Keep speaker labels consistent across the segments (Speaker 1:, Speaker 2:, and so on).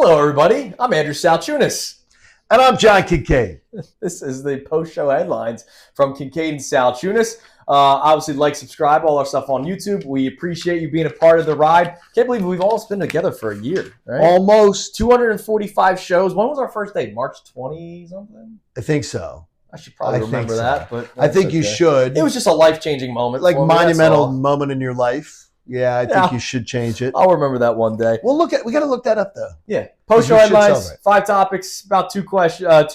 Speaker 1: Hello, everybody. I'm Andrew Salciunas.
Speaker 2: And I'm John Kincade.
Speaker 1: This is the post-show headlines from Kincade and Salciunas. Obviously, like, subscribe, all our stuff on YouTube. We appreciate you being a part of the ride. Can't believe we've almost been together for a year, right?
Speaker 2: Almost.
Speaker 1: 245 shows. When was our first date? March 20-something?
Speaker 2: I think so.
Speaker 1: I should probably remember that. But
Speaker 2: I think you should.
Speaker 1: It was just a life-changing moment.
Speaker 2: Like monumental moment in your life. Yeah, I think you should change it.
Speaker 1: I'll remember that one day.
Speaker 2: Well, we got to look that up, though.
Speaker 1: Yeah. Post-show headlines, 5 topics, about 2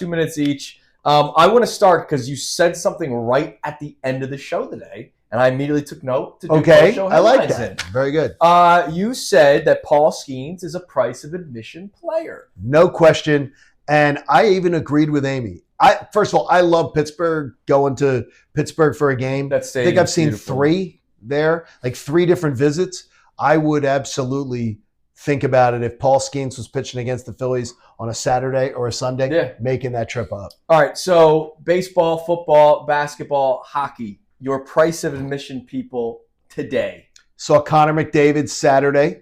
Speaker 1: minutes each. I want to start because you said something right at the end of the show today, and I immediately took note to do post-show headlines. I like that.
Speaker 2: Very good.
Speaker 1: You said that Paul Skeens is a price of admission player.
Speaker 2: No question. And I even agreed with Amy. First of all, I love Pittsburgh, going to Pittsburgh for a game. I think I've seen 3 there, like 3 different visits. I would absolutely think about it if Paul Skeens was pitching against the Phillies on a Saturday or a Sunday, making that trip up.
Speaker 1: All right, so baseball, football, basketball, hockey, your price of admission people today.
Speaker 2: Saw Connor McDavid Saturday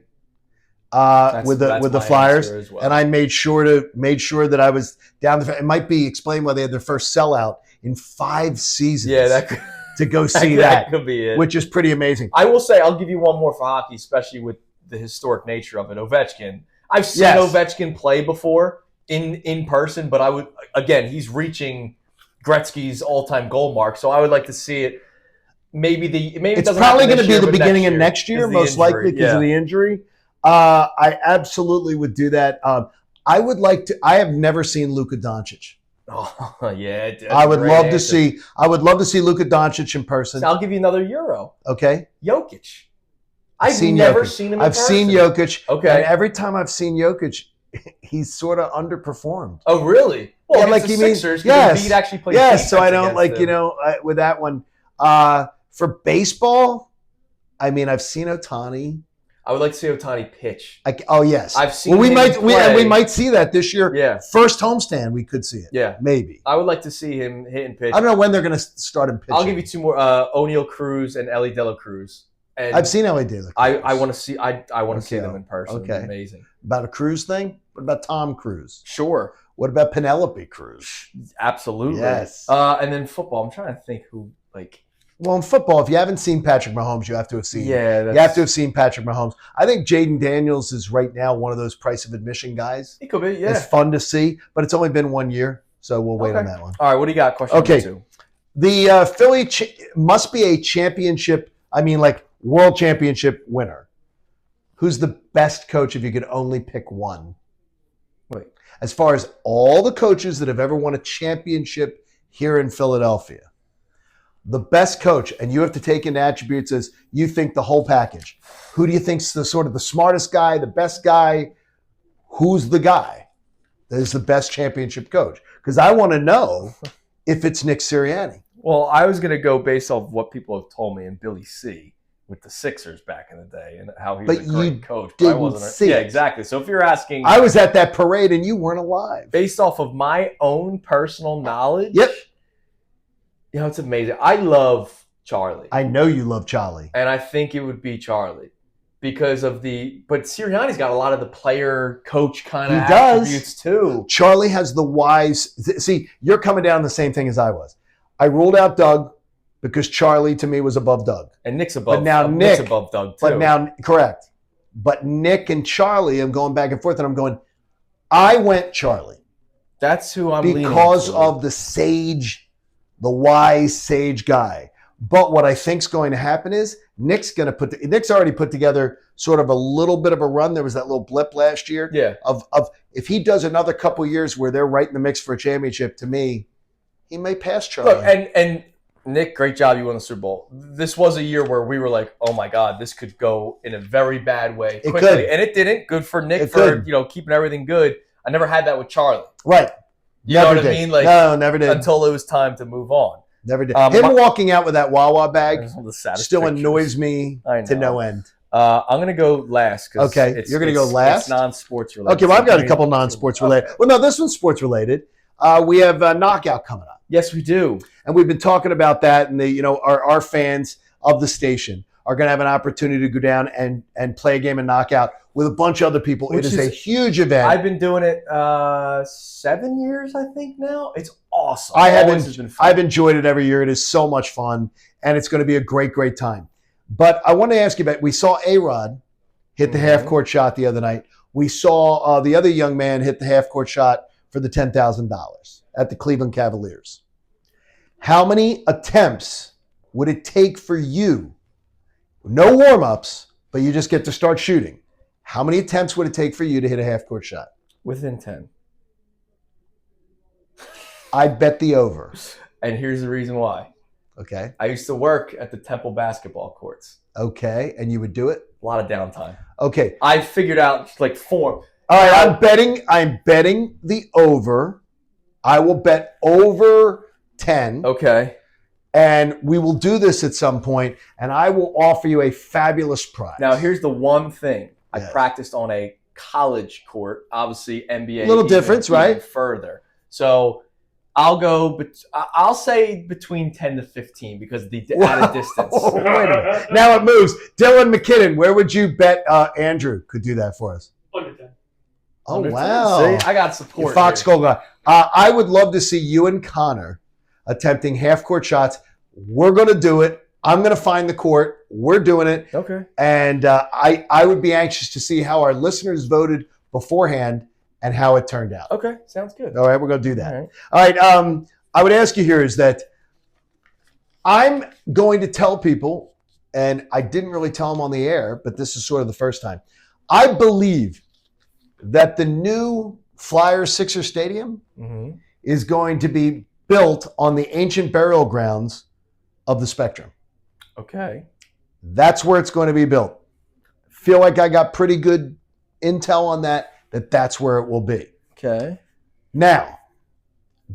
Speaker 2: with the Flyers, well. And I made sure that I was down the. It might be explained why they had their first sellout in 5 seasons.
Speaker 1: Yeah, that could,
Speaker 2: to go see that
Speaker 1: could be it,
Speaker 2: which is pretty amazing.
Speaker 1: I will say, I'll give you one more for hockey, especially with the historic nature of it. Ovechkin. I've seen Ovechkin play before in person, but he's reaching Gretzky's all-time goal mark, so I would like to see it. Maybe it's probably going to be the beginning of next year, most likely because of the injury.
Speaker 2: I absolutely would do that. I would like to. I have never seen Luka Doncic.
Speaker 1: Oh yeah,
Speaker 2: I would love to see. I would love to see Luka Doncic in person.
Speaker 1: So I'll give you another Euro.
Speaker 2: Okay,
Speaker 1: Jokic. I've never seen him in person.
Speaker 2: I've seen Jokic.
Speaker 1: Okay.
Speaker 2: And every time I've seen Jokic, he's sort of underperformed.
Speaker 1: Oh, really? Well, like the Sixers, Embiid actually plays defense.
Speaker 2: So I don't with that one. For baseball, I mean, I've seen Ohtani.
Speaker 1: I would like to see Ohtani pitch.
Speaker 2: Yes.
Speaker 1: I've seen
Speaker 2: we might see that this year.
Speaker 1: Yeah.
Speaker 2: First homestand, we could see it.
Speaker 1: Yeah.
Speaker 2: Maybe.
Speaker 1: I would like to see him hit and pitch.
Speaker 2: I don't know when they're going to start him pitching.
Speaker 1: I'll give you 2 more. O'Neal Cruz and Ellie De La Cruz. And
Speaker 2: I've seen Ellie De La Cruz.
Speaker 1: I want to see. I want to see them in person.
Speaker 2: Okay.
Speaker 1: It's amazing.
Speaker 2: About a Cruz thing? What about Tom Cruise?
Speaker 1: Sure.
Speaker 2: What about Penelope Cruz?
Speaker 1: Absolutely.
Speaker 2: Yes.
Speaker 1: And then football. I'm trying to think who like.
Speaker 2: Well, in football, if you haven't seen Patrick Mahomes, you have to have seen.
Speaker 1: Yeah,
Speaker 2: you have to have seen Patrick Mahomes. I think Jaden Daniels is right now one of those price of admission guys.
Speaker 1: He could be. Yeah,
Speaker 2: it's fun to see, but it's only been 1 year, so we'll wait on that one.
Speaker 1: All right, what do you got? Question number 2.
Speaker 2: The Philly must be a championship. I mean, like world championship winner. Who's the best coach if you could only pick one?
Speaker 1: Wait.
Speaker 2: As far as all the coaches that have ever won a championship here in Philadelphia. The best coach, and you have to take into attributes as you think the whole package. Who do you think's the smartest guy, the best guy? Who's the guy that is the best championship coach? Because I want to know if it's Nick Sirianni.
Speaker 1: Well, I was going to go based off what people have told me and Billy C. with the Sixers back in the day and how he was a great coach.
Speaker 2: But I wasn't see it.
Speaker 1: Yeah, exactly. So if you're asking,
Speaker 2: I was at that parade and you weren't alive.
Speaker 1: Based off of my own personal knowledge.
Speaker 2: Yep.
Speaker 1: You know, it's amazing. I love Charlie.
Speaker 2: I know you love Charlie.
Speaker 1: And I think it would be Charlie because of but Sirianni's got a lot of the player coach kind of attributes too.
Speaker 2: Charlie has the wise. See, you're coming down the same thing as I was. I ruled out Doug because Charlie to me was above Doug.
Speaker 1: And Nick's above.
Speaker 2: But now
Speaker 1: Nick's above Doug too.
Speaker 2: But now, correct. But Nick and Charlie, I'm going back and forth and I'm going, I went Charlie.
Speaker 1: That's who I'm leaning
Speaker 2: because of the sage. The wise sage guy. But what I think's going to happen is Nick's already put together sort of a little bit of a run. There was that little blip last year.
Speaker 1: Yeah.
Speaker 2: Of if he does another couple years where they're right in the mix for a championship, to me, he may pass Charlie.
Speaker 1: Look, and Nick, great job. You won the Super Bowl. This was a year where we were like, oh my God, this could go in a very bad way quickly.
Speaker 2: It could.
Speaker 1: And it didn't. Good for Nick for keeping everything good. I never had that with Charlie.
Speaker 2: Right.
Speaker 1: You know what I mean? Like,
Speaker 2: no, never did.
Speaker 1: Until it was time to move on.
Speaker 2: Never did. Him walking out with that Wawa bag still annoys me to no end.
Speaker 1: I'm going to go last.
Speaker 2: Okay, you're going to go last?
Speaker 1: It's non-sports related.
Speaker 2: Okay, well, I've got a couple non-sports related. Well, no, this one's sports related. We have Knockout coming up.
Speaker 1: Yes, we do.
Speaker 2: And we've been talking about that, and our fans of the station are going to have an opportunity to go down and play a game of knockout with a bunch of other people.
Speaker 1: Which
Speaker 2: it is a huge event.
Speaker 1: I've been doing it 7 years, I think now. It's awesome.
Speaker 2: I've enjoyed it every year. It is so much fun, and it's going to be a great, great time. But I want to ask you about, we saw A-Rod hit the half-court shot the other night. We saw the other young man hit the half-court shot for the $10,000 at the Cleveland Cavaliers. How many attempts would it take for you? No warm-ups, but you just get to start shooting. How many attempts would it take for you to hit a half-court shot?
Speaker 1: Within 10.
Speaker 2: I bet the over.
Speaker 1: And here's the reason why.
Speaker 2: Okay.
Speaker 1: I used to work at the Temple basketball courts.
Speaker 2: Okay, and you would do it?
Speaker 1: A lot of downtime.
Speaker 2: Okay.
Speaker 1: I figured out like form.
Speaker 2: All right, I'm betting the over. I will bet over 10.
Speaker 1: Okay.
Speaker 2: And we will do this at some point, and I will offer you a fabulous prize.
Speaker 1: Now, here's the one thing.
Speaker 2: Yes.
Speaker 1: I practiced on a college court. Obviously, NBA.
Speaker 2: A little difference, right?
Speaker 1: Even further. So I'll say between 10 to 15 because of the added distance.
Speaker 2: Wait a minute. Now it moves. Dylan McKinnon, where would you bet Andrew could do that for us?
Speaker 3: Under 10.
Speaker 2: Oh,
Speaker 1: Under 10.
Speaker 2: wow.
Speaker 1: See, I got support.
Speaker 2: Fox Gold guy. I would love to see you and Connor attempting half-court shots. We're going to do it. I'm going to find the court. We're doing it.
Speaker 1: Okay.
Speaker 2: And I would be anxious to see how our listeners voted beforehand and how it turned out.
Speaker 1: Okay. Sounds good.
Speaker 2: All right, we're going to do that.
Speaker 1: All right.
Speaker 2: All right. I would ask you here is that I'm going to tell people, and I didn't really tell them on the air, but this is sort of the first time. I believe that the new Flyers Sixer Stadium is going to be built on the ancient burial grounds of the Spectrum.
Speaker 1: Okay.
Speaker 2: That's where it's going to be built. Feel like I got pretty good intel on that that's where it will be.
Speaker 1: Okay.
Speaker 2: Now,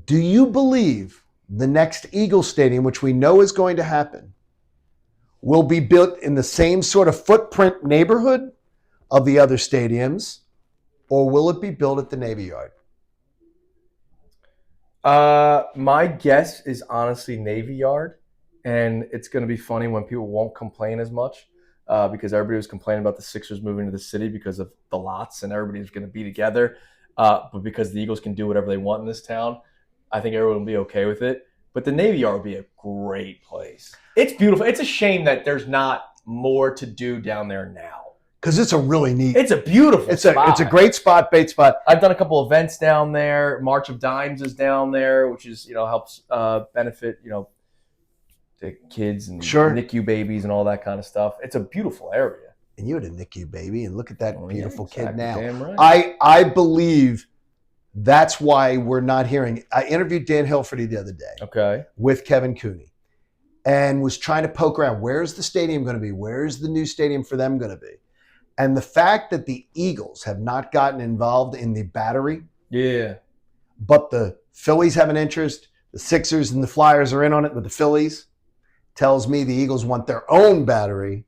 Speaker 2: do you believe the next Eagle Stadium, which we know is going to happen, will be built in the same sort of footprint neighborhood of the other stadiums, or will it be built at the Navy Yard?
Speaker 1: My guess is honestly Navy Yard, and it's going to be funny when people won't complain as much because everybody was complaining about the Sixers moving to the city because of the lots and everybody's going to be together. But because the Eagles can do whatever they want in this town, I think everyone will be okay with it. But the Navy Yard would be a great place. It's beautiful. It's a shame that there's not more to do down there now.
Speaker 2: Because it's a really neat.
Speaker 1: It's a beautiful spot.
Speaker 2: It's a great spot, bait spot.
Speaker 1: I've done a couple events down there. March of Dimes is down there, which is helps benefit the kids and NICU babies and all that kind of stuff. It's a beautiful area.
Speaker 2: And you had a NICU baby, and look at that beautiful kid now.
Speaker 1: Damn right.
Speaker 2: I believe that's why we're not hearing. I interviewed Dan Hilferty the other day with Kevin Cooney and was trying to poke around. Where's the stadium going to be? Where's the new stadium for them going to be? And the fact that the Eagles have not gotten involved in the Battery, but the Phillies have an interest, the Sixers and the Flyers are in on it with the Phillies, tells me the Eagles want their own Battery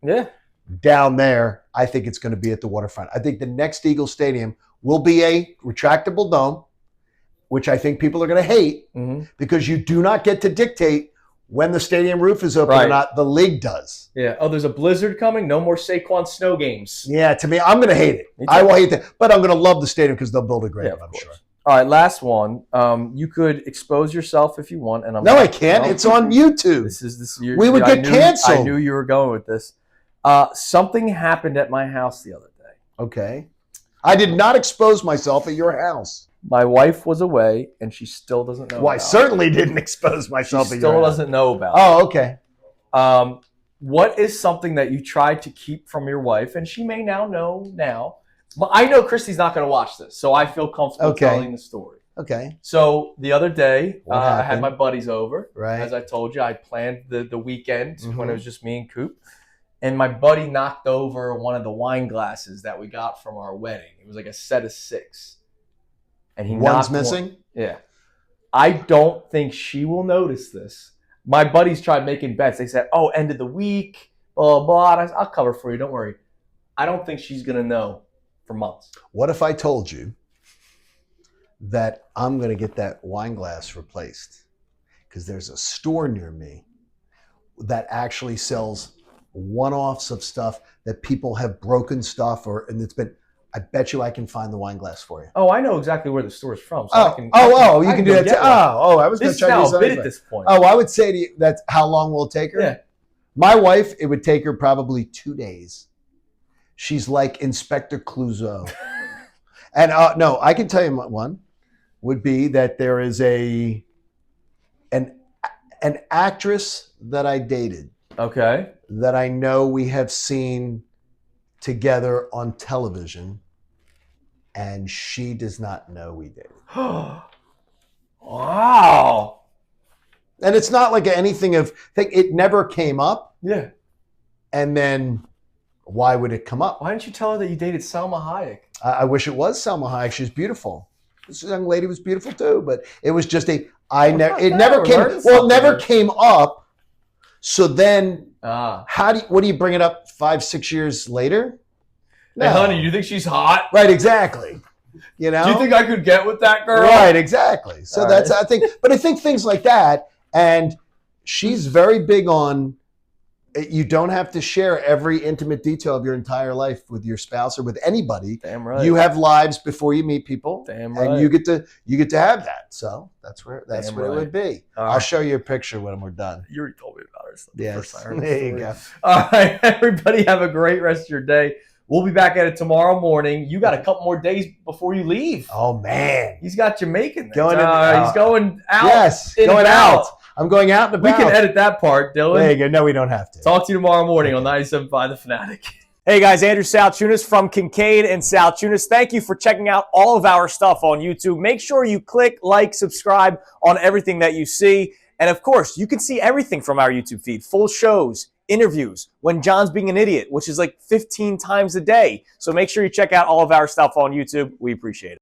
Speaker 2: down there. I think it's going to be at the waterfront. I think the next Eagles Stadium will be a retractable dome, which I think people are going to hate because you do not get to dictate when the stadium roof is open or not. The league does.
Speaker 1: Yeah. Oh, there's a blizzard coming. No more Saquon snow games.
Speaker 2: Yeah, to me, I'm going to hate it. I will hate that. But I'm going to love the stadium because they'll build a great one, I'm sure.
Speaker 1: All right, last one. You could expose yourself if you want. And
Speaker 2: I can't. It's on YouTube.
Speaker 1: This is
Speaker 2: we would get canceled.
Speaker 1: I knew you were going with this. Something happened at my house the other day.
Speaker 2: Okay. I did not expose myself at your house.
Speaker 1: My wife was away, and she still doesn't know.
Speaker 2: Well, I certainly didn't expose myself at your house.
Speaker 1: Still doesn't know about it.
Speaker 2: Oh, okay.
Speaker 1: What is something that you tried to keep from your wife, and she may now know now? But I know Christy's not going to watch this, so I feel comfortable telling the story.
Speaker 2: Okay.
Speaker 1: So the other day, I had my buddies over.
Speaker 2: Right.
Speaker 1: As I told you, I planned the weekend when it was just me and Coop. And my buddy knocked over one of the wine glasses that we got from our wedding. It was like a set of 6. And
Speaker 2: one's missing?
Speaker 1: One. Yeah. I don't think she will notice this. My buddies tried making bets. They said, end of the week, blah, blah. I'll cover for you. Don't worry. I don't think she's going to know for months.
Speaker 2: What if I told you that I'm going to get that wine glass replaced? Because there's a store near me that actually sells one-offs of stuff that people have broken stuff and it's been. I bet you I can find the wine glass for you.
Speaker 1: Oh, I know exactly where the store's from. So
Speaker 2: You can do that too. I was going to try to do
Speaker 1: bit at this point.
Speaker 2: Oh, I would say to you, that's how long will it take her?
Speaker 1: Yeah.
Speaker 2: My wife, it would take her probably 2 days. She's like Inspector Clouseau. And no, I can tell you one would be that there is an actress that I dated.
Speaker 1: Okay.
Speaker 2: That I know we have seen together on television, and she does not know we dated.
Speaker 1: Wow.
Speaker 2: And it's not like anything it never came up.
Speaker 1: Yeah.
Speaker 2: And then why would it come up?
Speaker 1: Why didn't you tell her that you dated Salma Hayek?
Speaker 2: I wish it was Salma Hayek. She's beautiful. This young lady was beautiful too, but it was just it never came up. So then what do you bring it up 5-6 years later? No.
Speaker 1: Hey, honey, you think she's hot?
Speaker 2: Right, exactly. You know?
Speaker 1: Do you think I could get with that girl?
Speaker 2: Right, exactly. So I think things like that, and she's very big on, you don't have to share every intimate detail of your entire life with your spouse or with anybody.
Speaker 1: Damn right.
Speaker 2: You have lives before you meet people.
Speaker 1: Damn right.
Speaker 2: And you get to have that. So that's where it would be. I'll show you a picture when we're done.
Speaker 1: You already told me about it.
Speaker 2: Yes. There you go.
Speaker 1: All right, everybody, have a great rest of your day. We'll be back at it tomorrow morning. You got a couple more days before you leave.
Speaker 2: Oh, man.
Speaker 1: He's got Jamaican.
Speaker 2: He's going out.
Speaker 1: Yes,
Speaker 2: going out. I'm going out and about.
Speaker 1: We can edit that part, Dylan.
Speaker 2: There you go. No, we don't have to.
Speaker 1: Talk to you tomorrow morning on 97.5 The Fanatic.
Speaker 3: Hey guys, Andrew Salciunas from Kincade and Salciunas. Thank you for checking out all of our stuff on YouTube. Make sure you click, like, subscribe on everything that you see. And of course, you can see everything from our YouTube feed. Full shows, interviews, when John's being an idiot, which is like 15 times a day. So make sure you check out all of our stuff on YouTube. We appreciate it.